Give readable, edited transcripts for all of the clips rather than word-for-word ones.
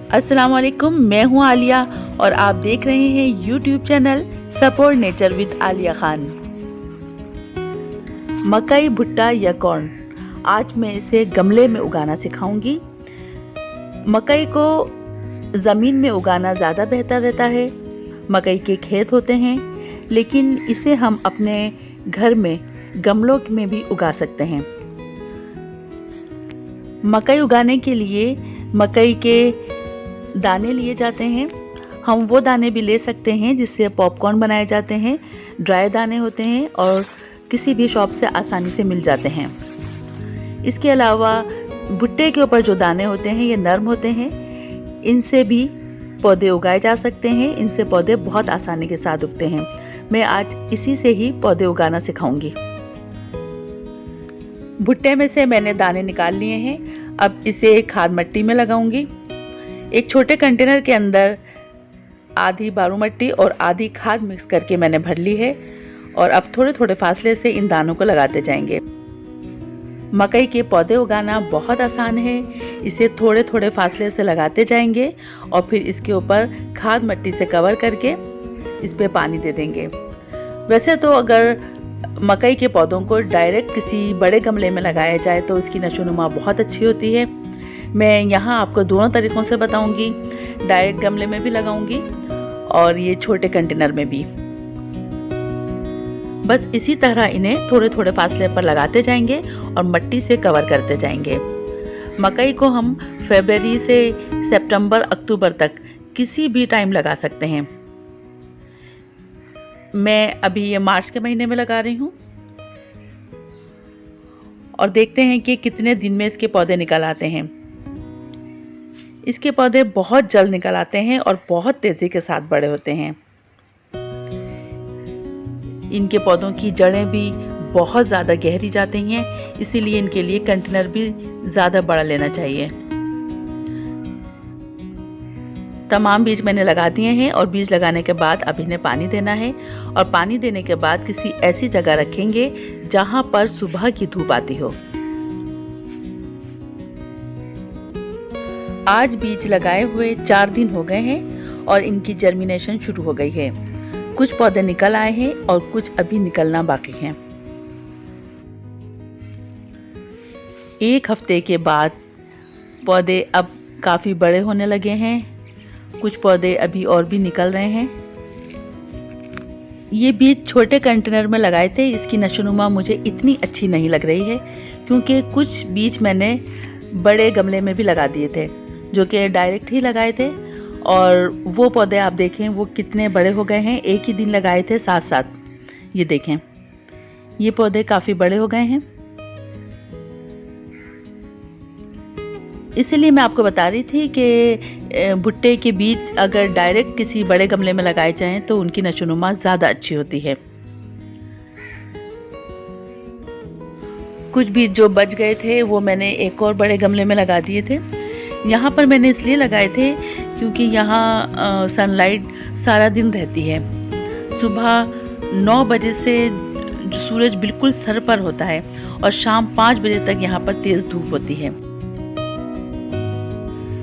अस्सलाम वालेकुम, मैं हूँ आलिया और आप देख रहे हैं YouTube channel support nature with Alia Khan. मकई, भुट्टा या कॉर्न, आज मैं इसे गमले में उगाना सिखाऊंगी। मकई को ज़मीन में उगाना ज़्यादा बेहतर रहता है। मकई के खेत होते हैं, लेकिन इसे हम अपने घर में गमलों में भी उगा सकते हैं। मकई उगाने के लिए मकई के दाने लिए जाते हैं। हम वो दाने भी ले सकते हैं जिससे पॉपकॉर्न बनाए जाते हैं। ड्राई दाने होते हैं और किसी भी शॉप से आसानी से मिल जाते हैं। इसके अलावा भुट्टे के ऊपर जो दाने होते हैं ये नरम होते हैं, इनसे भी पौधे उगाए जा सकते हैं। इनसे पौधे बहुत आसानी के साथ उगते हैं। मैं आज इसी से ही पौधे उगाना सिखाऊंगी। भुट्टे में से मैंने दाने निकाल लिए हैं। अब इसे खाद मट्टी में लगाऊंगी। एक छोटे कंटेनर के अंदर आधी बारू मट्टी और आधी खाद मिक्स करके मैंने भर ली है और अब थोड़े थोड़े फासले से इन दानों को लगाते जाएंगे। मकई के पौधे उगाना बहुत आसान है। इसे थोड़े थोड़े फासले से लगाते जाएंगे और फिर इसके ऊपर खाद मट्टी से कवर करके इस पे पानी दे देंगे। वैसे तो अगर मकई के पौधों को डायरेक्ट किसी बड़े गमले में लगाया जाए तो इसकी नशोनुमा बहुत अच्छी होती है। मैं यहाँ आपको दोनों तरीक़ों से बताऊंगी, डायरेक्ट गमले में भी लगाऊंगी और ये छोटे कंटेनर में भी। बस इसी तरह इन्हें थोड़े थोड़े फासले पर लगाते जाएंगे और मट्टी से कवर करते जाएंगे। मकई को हम फरवरी से सितंबर अक्टूबर तक किसी भी टाइम लगा सकते हैं। मैं अभी ये मार्च के महीने में लगा रही हूँ और देखते हैं कि कितने दिन में इसके पौधे निकल आते हैं। इसके पौधे बहुत जल्द निकल आते हैं और बहुत तेज़ी के साथ बड़े होते हैं। इनके पौधों की जड़ें भी बहुत ज़्यादा गहरी जाती हैं, इसीलिए इनके लिए कंटेनर भी ज़्यादा बड़ा लेना चाहिए। तमाम बीज मैंने लगा दिए हैं और बीज लगाने के बाद अब इन्हें पानी देना है और पानी देने के बाद किसी ऐसी जगह रखेंगे जहां पर सुबह की धूप आती हो। आज बीज लगाए हुए 4 दिन हो गए हैं और इनकी जर्मिनेशन शुरू हो गई है। कुछ पौधे निकल आए हैं और कुछ अभी निकलना बाकी हैं। 1 हफ्ते के बाद पौधे अब काफ़ी बड़े होने लगे हैं। कुछ पौधे अभी और भी निकल रहे हैं। ये बीज छोटे कंटेनर में लगाए थे। इसकी नशोनुमा मुझे इतनी अच्छी नहीं लग रही है क्योंकि कुछ बीज मैंने बड़े गमले में भी लगा दिए थे जो कि डायरेक्ट ही लगाए थे और वो पौधे आप देखें वो कितने बड़े हो गए हैं। एक ही दिन लगाए थे साथ साथ। ये देखें, ये पौधे काफ़ी बड़े हो गए हैं। इसीलिए मैं आपको बता रही थी कि भुट्टे के बीज अगर डायरेक्ट किसी बड़े गमले में लगाए जाएं तो उनकी नशोनुमा ज़्यादा अच्छी होती है। कुछ बीज जो बच गए थे वो मैंने एक और बड़े गमले में लगा दिए थे। यहाँ पर मैंने इसलिए लगाए थे क्योंकि यहाँ सनलाइट सारा दिन रहती है। सुबह 9 बजे से सूरज बिल्कुल सर पर होता है और शाम 5 बजे तक यहाँ पर तेज़ धूप होती है।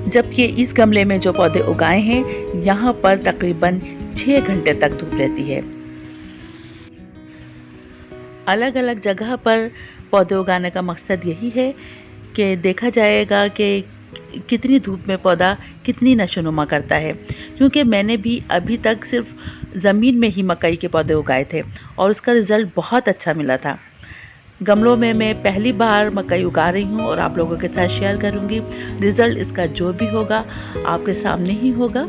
जबकि इस गमले में जो पौधे उगाए हैं यहाँ पर तकरीबन 6 घंटे तक धूप रहती है। अलग अलग जगह पर पौधे उगाने का मकसद यही है कि देखा जाएगा कि कितनी धूप में पौधा कितनी नशोनुमा करता है। क्योंकि मैंने भी अभी तक सिर्फ ज़मीन में ही मकई के पौधे उगाए थे और उसका रिज़ल्ट बहुत अच्छा मिला था। गमलों में मैं पहली बार मकई उगा रही हूँ और आप लोगों के साथ शेयर करूँगी। रिज़ल्ट इसका जो भी होगा आपके सामने ही होगा।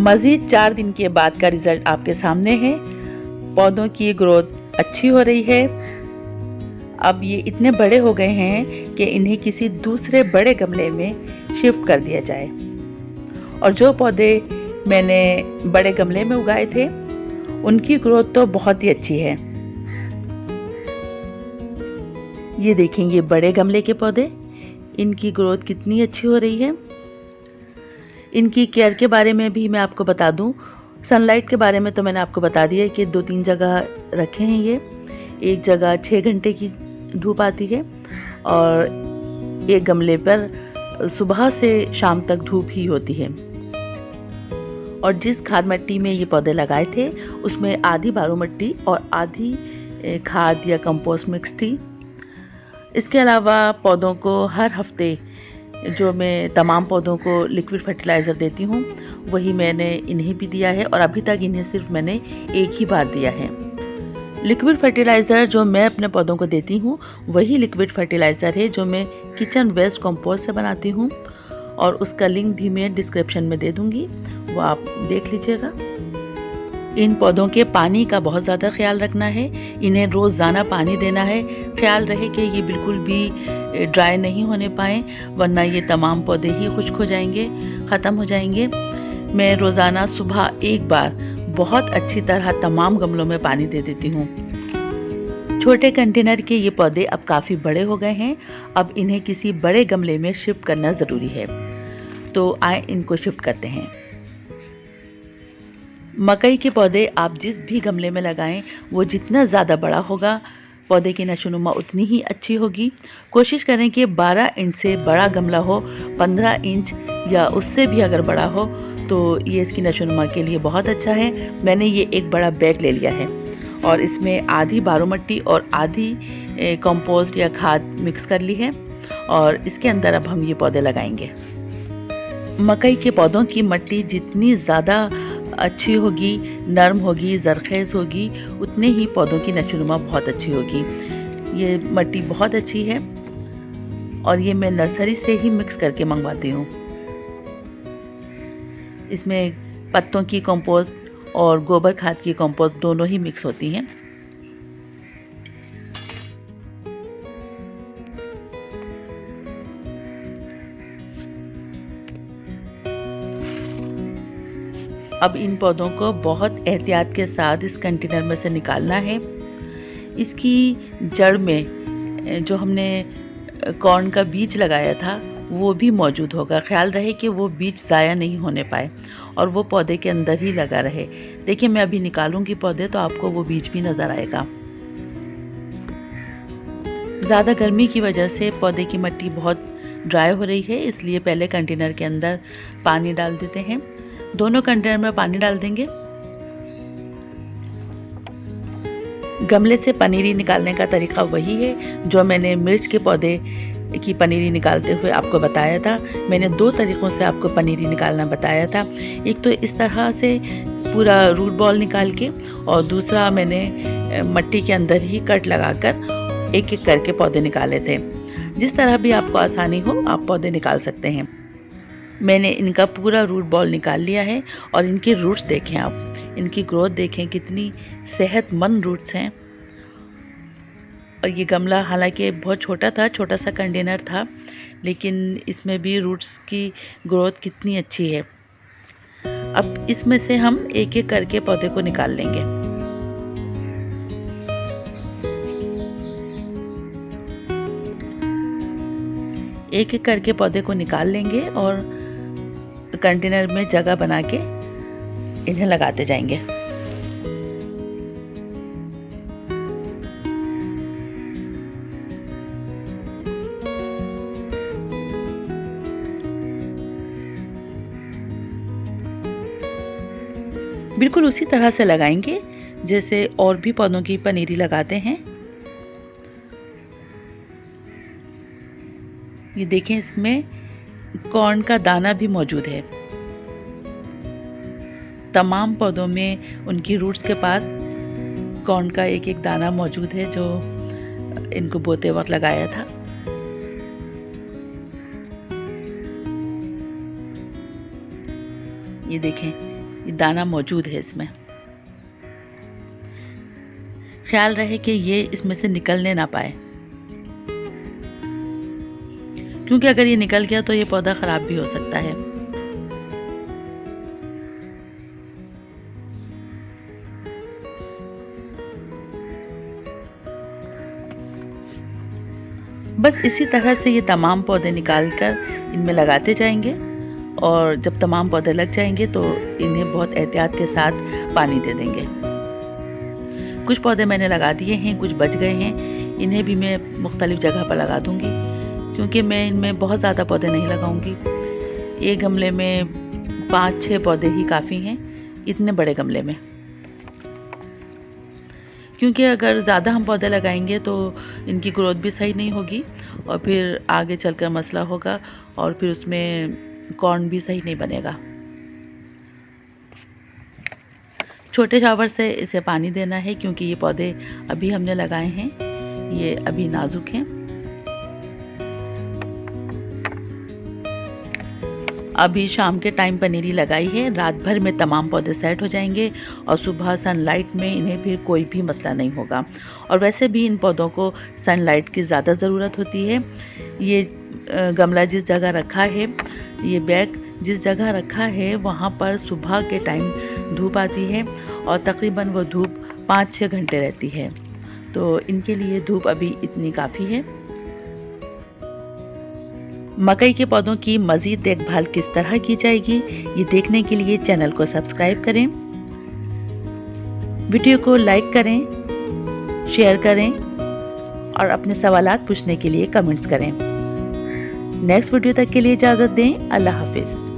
मज़ीद 4 दिन के बाद का रिज़ल्ट आपके सामने है। पौधों की ग्रोथ अच्छी हो रही है। अब ये इतने बड़े हो गए हैं कि इन्हें किसी दूसरे बड़े गमले में शिफ्ट कर दिया जाए। और जो पौधे मैंने बड़े गमले में उगाए थे उनकी ग्रोथ तो बहुत ही अच्छी है। ये देखें, ये बड़े गमले के पौधे, इनकी ग्रोथ कितनी अच्छी हो रही है। इनकी केयर के बारे में भी मैं आपको बता दूं। सनलाइट के बारे में तो मैंने आपको बता दिया कि 2-3 जगह रखे हैं। ये एक जगह 6 घंटे की धूप आती है और एक गमले पर सुबह से शाम तक धूप ही होती है। और जिस खाद मिट्टी में ये पौधे लगाए थे उसमें आधी बारू मिट्टी और आधी खाद या कंपोस्ट मिक्स थी। इसके अलावा पौधों को हर हफ्ते जो मैं तमाम पौधों को लिक्विड फर्टिलाइज़र देती हूँ वही मैंने इन्हें भी दिया है, और अभी तक इन्हें सिर्फ मैंने एक ही बार दिया है। लिक्विड फर्टिलाइज़र जो मैं अपने पौधों को देती हूँ वही लिक्विड फर्टिलाइज़र है जो मैं किचन वेस्ट कंपोस्ट से बनाती हूँ, और उसका लिंक भी मैं डिस्क्रिप्शन में दे दूँगी, वो आप देख लीजिएगा। इन पौधों के पानी का बहुत ज़्यादा ख्याल रखना है, इन्हें रोज़ाना पानी देना है। ख्याल रहे कि ये बिल्कुल भी ड्राई नहीं होने पाए, वरना ये तमाम पौधे ही खुश्क हो जाएंगे, ख़त्म हो जाएंगे। मैं रोज़ाना सुबह एक बार बहुत अच्छी तरह तमाम गमलों में पानी दे देती हूँ। छोटे कंटेनर के ये पौधे अब काफ़ी बड़े हो गए हैं, अब इन्हें किसी बड़े गमले में शिफ्ट करना ज़रूरी है, तो आए इनको शिफ्ट करते हैं। मकई के पौधे आप जिस भी गमले में लगाएं वो जितना ज़्यादा बड़ा होगा पौधे की नशोनुमा उतनी ही अच्छी होगी। कोशिश करें कि 12 इंच से बड़ा गमला हो, 15 इंच या उससे भी अगर बड़ा हो तो ये इसकी नशोनुमा के लिए बहुत अच्छा है। मैंने ये एक बड़ा बैग ले लिया है और इसमें आधी बारू मिट्टी और आधी कंपोस्ट या खाद मिक्स कर ली है, और इसके अंदर अब हम ये पौधे लगाएंगे। मकई के पौधों की मिट्टी जितनी ज़्यादा अच्छी होगी, नरम होगी, जरखेज़ होगी, उतने ही पौधों की नशोनुमा बहुत अच्छी होगी। ये मिट्टी बहुत अच्छी है और ये मैं नर्सरी से ही मिक्स करके मंगवाती हूँ। इसमें पत्तों की कंपोस्ट और गोबर खाद की कंपोस्ट दोनों ही मिक्स होती हैं। अब इन पौधों को बहुत एहतियात के साथ इस कंटेनर में से निकालना है। इसकी जड़ में जो हमने कॉर्न का बीज लगाया था वो भी मौजूद होगा। ख्याल रहे कि वो बीज ज़ाया नहीं होने पाए और वो पौधे के अंदर ही लगा रहे। देखिए मैं अभी निकालूंगी पौधे तो आपको वो बीज भी नज़र आएगा। ज़्यादा गर्मी की वजह से पौधे की मिट्टी बहुत ड्राई हो रही है, इसलिए पहले कंटेनर के अंदर पानी डाल देते हैं। दोनों कंटेनर में पानी डाल देंगे। गमले से पनीरी निकालने का तरीका वही है जो मैंने मिर्च के पौधे की पनीरी निकालते हुए आपको बताया था। मैंने 2 तरीक़ों से आपको पनीरी निकालना बताया था। एक तो इस तरह से पूरा रूट बॉल निकाल के, और दूसरा मैंने मिट्टी के अंदर ही कट लगाकर एक एक करके पौधे निकाले थे। जिस तरह भी आपको आसानी हो आप पौधे निकाल सकते हैं। मैंने इनका पूरा रूट बॉल निकाल लिया है और इनके रूट्स देखें आप, इनकी ग्रोथ देखें, कितनी सेहतमंद रूट्स हैं। और ये गमला हालांकि बहुत छोटा था, छोटा सा कंटेनर था, लेकिन इसमें भी रूट्स की ग्रोथ कितनी अच्छी है। अब इसमें से हम एक एक करके पौधे को निकाल लेंगे। एक एक करके पौधे को निकाल लेंगे और कंटेनर में जगह बना के इन्हें लगाते जाएंगे। बिल्कुल उसी तरह से लगाएंगे जैसे और भी पौधों की पनीरी लगाते हैं। ये देखें इसमें कॉर्न का दाना भी मौजूद है। तमाम पौधों में उनकी रूट्स के पास कॉर्न का एक एक दाना मौजूद है जो इनको बोते वक्त लगाया था। ये देखें ये दाना मौजूद है इसमें। ख्याल रहे कि ये इसमें से निकलने ना पाए, क्योंकि अगर ये निकल गया तो ये पौधा खराब भी हो सकता है। बस इसी तरह से ये तमाम पौधे निकालकर इनमें लगाते जाएंगे, और जब तमाम पौधे लग जाएंगे तो इन्हें बहुत एहतियात के साथ पानी दे देंगे। कुछ पौधे मैंने लगा दिए हैं, कुछ बच गए हैं, इन्हें भी मैं मुख्तलिफ जगह पर लगा दूंगी। क्योंकि मैं इनमें बहुत ज़्यादा पौधे नहीं लगाऊंगी। एक गमले में 5-6 पौधे ही काफ़ी हैं, इतने बड़े गमले में। क्योंकि अगर ज़्यादा हम पौधे लगाएंगे तो इनकी ग्रोथ भी सही नहीं होगी और फिर आगे चलकर मसला होगा और फिर उसमें कॉर्न भी सही नहीं बनेगा। छोटे शावर से इसे पानी देना है क्योंकि ये पौधे अभी हमने लगाए हैं, ये अभी नाजुक हैं। अभी शाम के टाइम पनीरी लगाई है, रात भर में तमाम पौधे सेट हो जाएंगे और सुबह सनलाइट में इन्हें फिर कोई भी मसला नहीं होगा। और वैसे भी इन पौधों को सनलाइट की ज़्यादा ज़रूरत होती है। ये गमला जिस जगह रखा है, ये बैग जिस जगह रखा है, वहाँ पर सुबह के टाइम धूप आती है और तकरीबन वो धूप 5-6 घंटे रहती है, तो इनके लिए धूप अभी इतनी काफ़ी है। मकई के पौधों की मज़ीद देखभाल किस तरह की जाएगी, ये देखने के लिए चैनल को सब्सक्राइब करें, वीडियो को लाइक करें, शेयर करें और अपने सवालात पूछने के लिए कमेंट्स करें। नेक्स्ट वीडियो तक के लिए इजाज़त दें। अल्लाह हाफिज़।